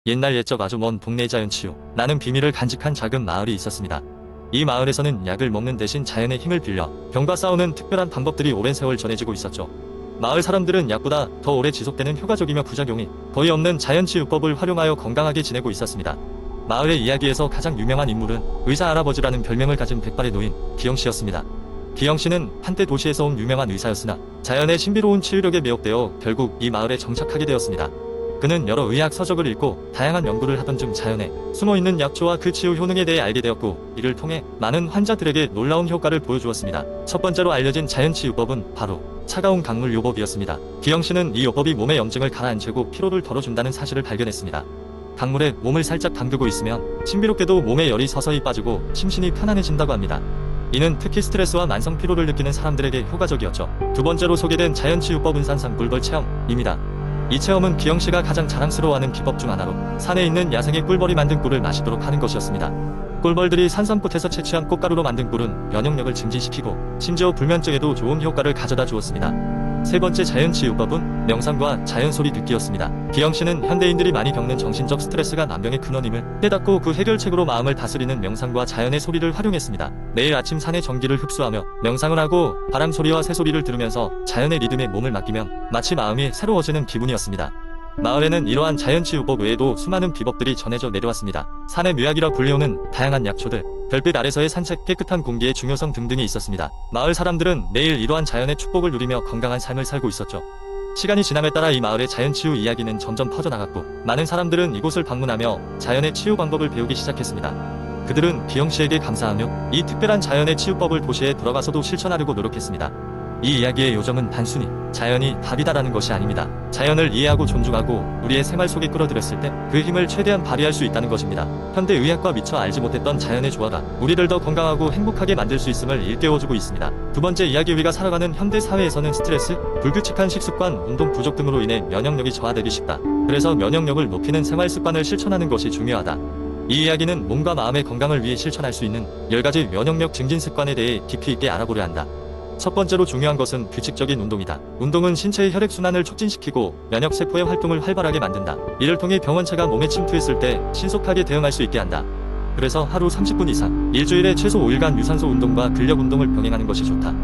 옛날 옛적 아주 먼 동네 자연치유 라는 비밀을 간직한 작은 마을이 있었습니다. 이 마을에서는 약을 먹는 대신 자연의 힘을 빌려 병과 싸우는 특별한 방법들이 오랜 세월 전해지고 있었죠. 마을 사람들은 약보다 더 오래 지속되는 효과적이며 부작용이 거의 없는 자연치유법을 활용하여 건강하게 지내고 있었습니다. 마을의 이야기에서 가장 유명한 인물은 의사 할아버지라는 별명을 가진 백발의 노인 기영씨였습니다. 기영씨는 한때 도시에서 온 유명한 의사였으나 자연의 신비로운 치유력에 매혹되어 결국 이 마을에 정착하게 되었습니다. 그는 여러 의학 서적을 읽고 다양한 연구를 하던 중 자연에 숨어있는 약초와 그 치유 효능에 대해 알게 되었고, 이를 통해 많은 환자들에게 놀라운 효과를 보여주었습니다. 첫 번째로 알려진 자연치유법은 바로 차가운 강물 요법이었습니다. 기영씨는 이 요법이 몸의 염증을 가라앉히고 피로를 덜어준다는 사실을 발견했습니다. 강물에 몸을 살짝 담그고 있으면 신비롭게도 몸에 열이 서서히 빠지고 심신이 편안해진다고 합니다. 이는 특히 스트레스와 만성 피로를 느끼는 사람들에게 효과적이었죠. 두 번째로 소개된 자연치유법은 산삼 꿀벌 체험입니다. 이 체험은 기영씨가 가장 자랑스러워하는 비법 중 하나로 산에 있는 야생의 꿀벌이 만든 꿀을 마시도록 하는 것이었습니다. 꿀벌들이 산삼꽃에서 채취한 꽃가루로 만든 꿀은 면역력을 증진시키고 심지어 불면증에도 좋은 효과를 가져다 주었습니다. 세 번째 자연치유법은 명상과 자연소리 듣기였습니다. 기영씨는 현대인들이 많이 겪는 정신적 스트레스가 만병의 근원임을 깨닫고 그 해결책으로 마음을 다스리는 명상과 자연의 소리를 활용했습니다. 매일 아침 산의 전기를 흡수하며 명상을 하고 바람 소리와 새 소리를 들으면서 자연의 리듬에 몸을 맡기면 마치 마음이 새로워지는 기분이었습니다. 마을에는 이러한 자연치유법 외에도 수많은 비법들이 전해져 내려왔습니다. 산의 묘약이라 불리우는 다양한 약초들, 별빛 아래서의 산책, 깨끗한 공기의 중요성 등등이 있었습니다. 마을 사람들은 매일 이러한 자연의 축복을 누리며 건강한 삶을 살고 있었죠. 시간이 지남에 따라 이 마을의 자연치유 이야기는 점점 퍼져나갔고, 많은 사람들은 이곳을 방문하며 자연의 치유 방법을 배우기 시작했습니다. 그들은 기영씨에게 감사하며 이 특별한 자연의 치유법을 도시에 돌아가서도 실천하려고 노력했습니다. 이 이야기의 요점은 단순히 자연이 답이다라는 것이 아닙니다. 자연을 이해하고 존중하고 우리의 생활 속에 끌어들였을 때 그 힘을 최대한 발휘할 수 있다는 것입니다. 현대 의학과 미처 알지 못했던 자연의 조화가 우리를 더 건강하고 행복하게 만들 수 있음을 일깨워주고 있습니다. 두 번째 이야기, 우리가 살아가는 현대 사회에서는 스트레스, 불규칙한 식습관, 운동 부족 등으로 인해 면역력이 저하되기 쉽다. 그래서 면역력을 높이는 생활 습관을 실천하는 것이 중요하다. 이 이야기는 몸과 마음의 건강을 위해 실천할 수 있는 10가지 면역력 증진 습관에 대해 깊이 있게 알아보려 한다. 첫 번째로 중요한 것은 규칙적인 운동이다. 운동은 신체의 혈액순환을 촉진시키고 면역세포의 활동을 활발하게 만든다. 이를 통해 병원체가 몸에 침투했을 때 신속하게 대응할 수 있게 한다. 그래서 하루 30분 이상, 일주일에 최소 5일간 유산소 운동과 근력 운동을 병행하는 것이 좋다.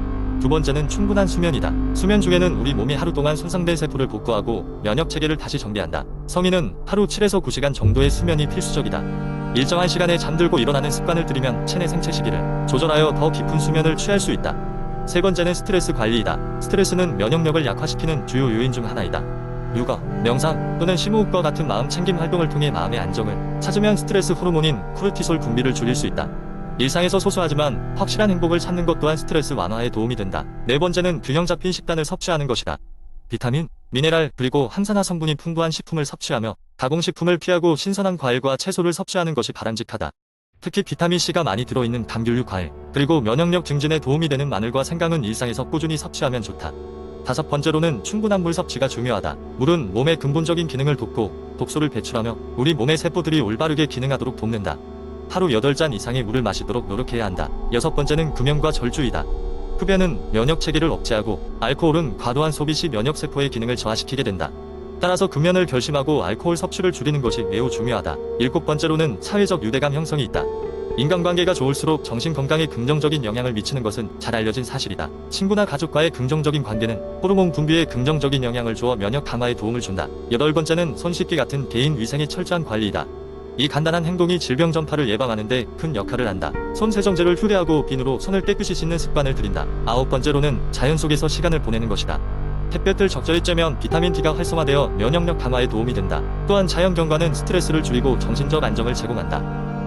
두 번째는 충분한 수면이다. 수면 중에는 우리 몸이 하루 동안 손상된 세포를 복구하고 면역체계를 다시 정비한다. 성인은 하루 7에서 9시간 정도의 수면이 필수적이다. 일정한 시간에 잠들고 일어나는 습관을 들이면 체내 생체 시기를 조절하여 더 깊은 수면을 취할 수 있다. 세 번째는 스트레스 관리이다. 스트레스는 면역력을 약화시키는 주요 요인 중 하나이다. 육아, 명상 또는 심호흡과 같은 마음 챙김 활동을 통해 마음의 안정을 찾으면 스트레스 호르몬인 코르티솔 분비를 줄일 수 있다. 일상에서 소소하지만 확실한 행복을 찾는 것 또한 스트레스 완화에 도움이 된다. 네 번째는 균형 잡힌 식단을 섭취하는 것이다. 비타민, 미네랄, 그리고 항산화 성분이 풍부한 식품을 섭취하며 가공식품을 피하고 신선한 과일과 채소를 섭취하는 것이 바람직하다. 특히 비타민C가 많이 들어있는 감귤류 과일, 그리고 면역력 증진에 도움이 되는 마늘과 생강은 일상에서 꾸준히 섭취하면 좋다. 다섯 번째로는 충분한 물 섭취가 중요하다. 물은 몸의 근본적인 기능을 돕고 독소를 배출하며 우리 몸의 세포들이 올바르게 기능하도록 돕는다. 하루 8잔 이상의 물을 마시도록 노력해야 한다. 여섯 번째는 금연과 절주이다. 흡연은 면역체계를 억제하고 알코올은 과도한 소비 시 면역세포의 기능을 저하시키게 된다. 따라서 금연을 결심하고 알코올 섭취를 줄이는 것이 매우 중요하다. 일곱 번째로는 사회적 유대감 형성이 있다. 인간관계가 좋을수록 정신건강에 긍정적인 영향을 미치는 것은 잘 알려진 사실이다. 친구나 가족과의 긍정적인 관계는 호르몬 분비에 긍정적인 영향을 주어 면역 강화에 도움을 준다. 여덟 번째는 손 씻기 같은 개인 위생의 철저한 관리이다. 이 간단한 행동이 질병 전파를 예방하는 데 큰 역할을 한다. 손 세정제를 휴대하고 비누로 손을 깨끗이 씻는 습관을 들인다. 아홉 번째로는 자연 속에서 시간을 보내는 것이다. 햇볕을 적절히 쬐면 비타민D가 활성화되어 면역력 강화에 도움이 된다. 또한 자연경관은 스트레스를 줄이고 정신적 안정을 제공한다.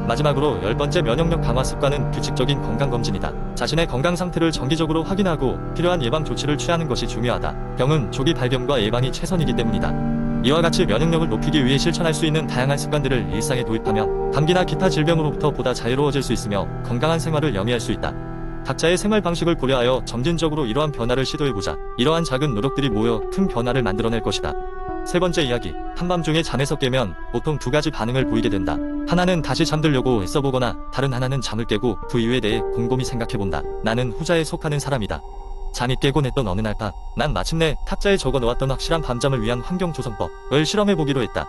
마지막으로 10번째 면역력 강화 습관은 규칙적인 건강검진이다. 자신의 건강 상태를 정기적으로 확인하고 필요한 예방 조치를 취하는 것이 중요하다. 병은 조기 발견과 예방이 최선이기 때문이다. 이와 같이 면역력을 높이기 위해 실천할 수 있는 다양한 습관들을 일상에 도입하면 감기나 기타 질병으로부터 보다 자유로워질 수 있으며 건강한 생활을 영위할 수 있다. 각자의 생활 방식을 고려하여 점진적으로 이러한 변화를 시도해보자. 이러한 작은 노력들이 모여 큰 변화를 만들어낼 것이다. 세 번째 이야기, 한밤중에 잠에서 깨면 보통 두 가지 반응을 보이게 된다. 하나는 다시 잠들려고 애써보거나 다른 하나는 잠을 깨고 그 이유에 대해 곰곰이 생각해본다. 나는 후자에 속하는 사람이다. 잠이 깨곤 했던 어느 날 밤, 난 마침내 탁자에 적어놓았던 확실한 밤잠을 위한 환경 조성법을 실험해보기로 했다.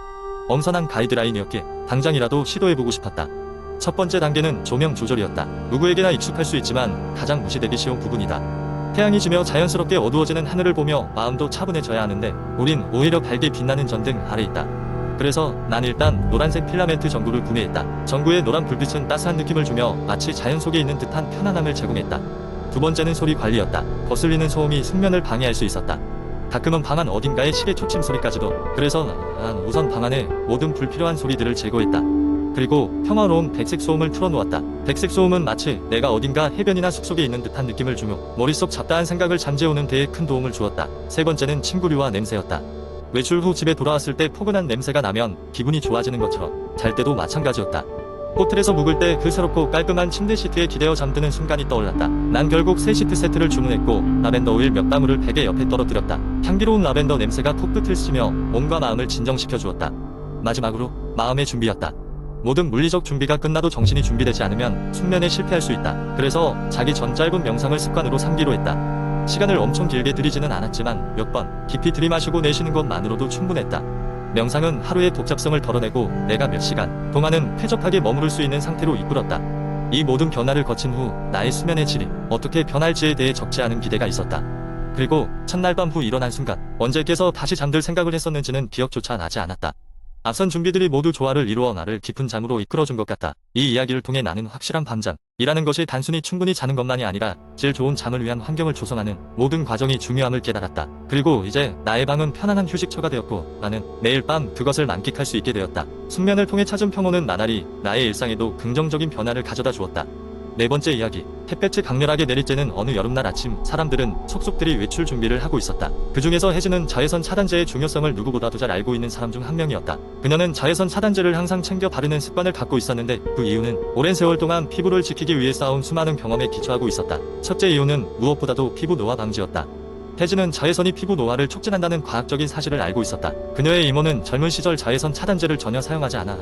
엄선한 가이드라인이었기에 당장이라도 시도해보고 싶었다. 첫 번째 단계는 조명 조절이었다. 누구에게나 익숙할 수 있지만 가장 무시되기 쉬운 부분이다. 태양이 지며 자연스럽게 어두워지는 하늘을 보며 마음도 차분해져야 하는데 우린 오히려 밝게 빛나는 전등 아래 있다. 그래서 난 일단 노란색 필라멘트 전구를 구매했다. 전구의 노란 불빛은 따스한 느낌을 주며 마치 자연 속에 있는 듯한 편안함을 제공했다. 두 번째는 소리 관리였다. 거슬리는 소음이 숙면을 방해할 수 있었다. 가끔은 방 안 어딘가의 시계 초침 소리까지도. 그래서 난 우선 방 안의 모든 불필요한 소리들을 제거했다. 그리고 평화로운 백색 소음을 틀어놓았다. 백색 소음은 마치 내가 어딘가 해변이나 숲속에 있는 듯한 느낌을 주며 머릿속 잡다한 생각을 잠재우는 데에 큰 도움을 주었다. 세 번째는 침구류와 냄새였다. 외출 후 집에 돌아왔을 때 포근한 냄새가 나면 기분이 좋아지는 것처럼 잘 때도 마찬가지였다. 호텔에서 묵을 때 그 새롭고 깔끔한 침대 시트에 기대어 잠드는 순간이 떠올랐다. 난 결국 새 시트 세트를 주문했고 라벤더 오일 몇 방울을 베개 옆에 떨어뜨렸다. 향기로운 라벤더 냄새가 코끝을 스치며 몸과 마음을 진정시켜 주었다. 마지막으로 마음의 준비였다. 모든 물리적 준비가 끝나도 정신이 준비되지 않으면 숙면에 실패할 수 있다. 그래서 자기 전 짧은 명상을 습관으로 삼기로 했다. 시간을 엄청 길게 들이지는 않았지만 몇 번 깊이 들이마시고 내쉬는 것만으로도 충분했다. 명상은 하루의 복잡성을 덜어내고 내가 몇 시간 동안은 쾌적하게 머무를 수 있는 상태로 이끌었다. 이 모든 변화를 거친 후 나의 수면의 질이 어떻게 변할지에 대해 적지 않은 기대가 있었다. 그리고 첫날 밤 후 일어난 순간 언제 깨서 다시 잠들 생각을 했었는지는 기억조차 나지 않았다. 앞선 준비들이 모두 조화를 이루어 나를 깊은 잠으로 이끌어준 것 같다. 이 이야기를 통해 나는 확실한 밤잠이라는 것이 단순히 충분히 자는 것만이 아니라 질 좋은 잠을 위한 환경을 조성하는 모든 과정이 중요함을 깨달았다. 그리고 이제 나의 방은 편안한 휴식처가 되었고 나는 매일 밤 그것을 만끽할 수 있게 되었다. 숙면을 통해 찾은 평온은 나날이 나의 일상에도 긍정적인 변화를 가져다 주었다. 네 번째 이야기. 햇볕이 강렬하게 내리쬐는 어느 여름날 아침, 사람들은 속속들이 외출 준비를 하고 있었다. 그 중에서 혜진은 자외선 차단제의 중요성을 누구보다도 잘 알고 있는 사람 중 한 명이었다. 그녀는 자외선 차단제를 항상 챙겨 바르는 습관을 갖고 있었는데 그 이유는 오랜 세월 동안 피부를 지키기 위해 쌓아온 수많은 경험에 기초하고 있었다. 첫째 이유는 무엇보다도 피부 노화 방지였다. 혜진은 자외선이 피부 노화를 촉진한다는 과학적인 사실을 알고 있었다. 그녀의 이모는 젊은 시절 자외선 차단제를 전혀 사용하지 않아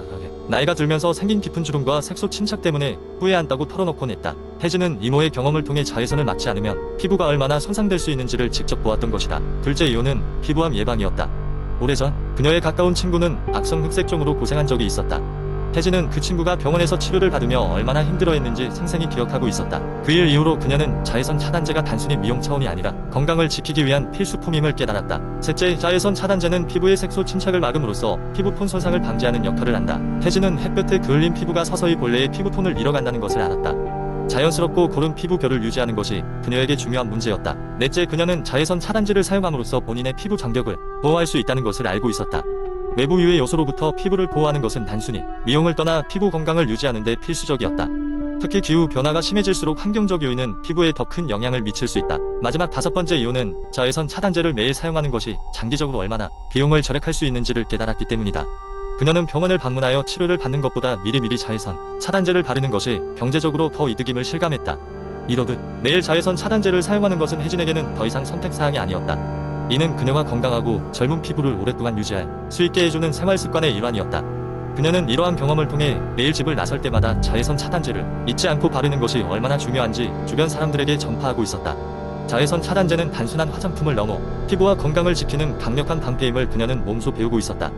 나이가 들면서 생긴 깊은 주름과 색소 침착 때문에 후회한다고 털어놓곤 했다. 혜진은 이모의 경험을 통해 자외선을 막지 않으면 피부가 얼마나 손상될 수 있는지를 직접 보았던 것이다. 둘째 이유는 피부암 예방이었다. 오래전 그녀의 가까운 친구는 악성 흑색종으로 고생한 적이 있었다. 혜진은 그 친구가 병원에서 치료를 받으며 얼마나 힘들어했는지 생생히 기억하고 있었다. 그 일 이후로 그녀는 자외선 차단제가 단순히 미용 차원이 아니라 건강을 지키기 위한 필수품임을 깨달았다. 셋째, 자외선 차단제는 피부의 색소 침착을 막음으로써 피부톤 손상을 방지하는 역할을 한다. 혜진은 햇볕에 그을린 피부가 서서히 본래의 피부톤을 잃어간다는 것을 알았다. 자연스럽고 고른 피부결을 유지하는 것이 그녀에게 중요한 문제였다. 넷째, 그녀는 자외선 차단제를 사용함으로써 본인의 피부 장벽을 보호할 수 있다는 것을 알고 있었다. 외부 유해 요소로부터 피부를 보호하는 것은 단순히 미용을 떠나 피부 건강을 유지하는 데 필수적이었다. 특히 기후 변화가 심해질수록 환경적 요인은 피부에 더 큰 영향을 미칠 수 있다. 마지막 다섯 번째 이유는 자외선 차단제를 매일 사용하는 것이 장기적으로 얼마나 비용을 절약할 수 있는지를 깨달았기 때문이다. 그녀는 병원을 방문하여 치료를 받는 것보다 미리미리 자외선 차단제를 바르는 것이 경제적으로 더 이득임을 실감했다. 이러듯 매일 자외선 차단제를 사용하는 것은 혜진에게는 더 이상 선택사항이 아니었다. 이는 그녀가 건강하고 젊은 피부를 오랫동안 유지할 수 있게 해주는 생활습관의 일환이었다. 그녀는 이러한 경험을 통해 매일 집을 나설 때마다 자외선 차단제를 잊지 않고 바르는 것이 얼마나 중요한지 주변 사람들에게 전파하고 있었다. 자외선 차단제는 단순한 화장품을 넘어 피부와 건강을 지키는 강력한 방패임을 그녀는 몸소 배우고 있었다.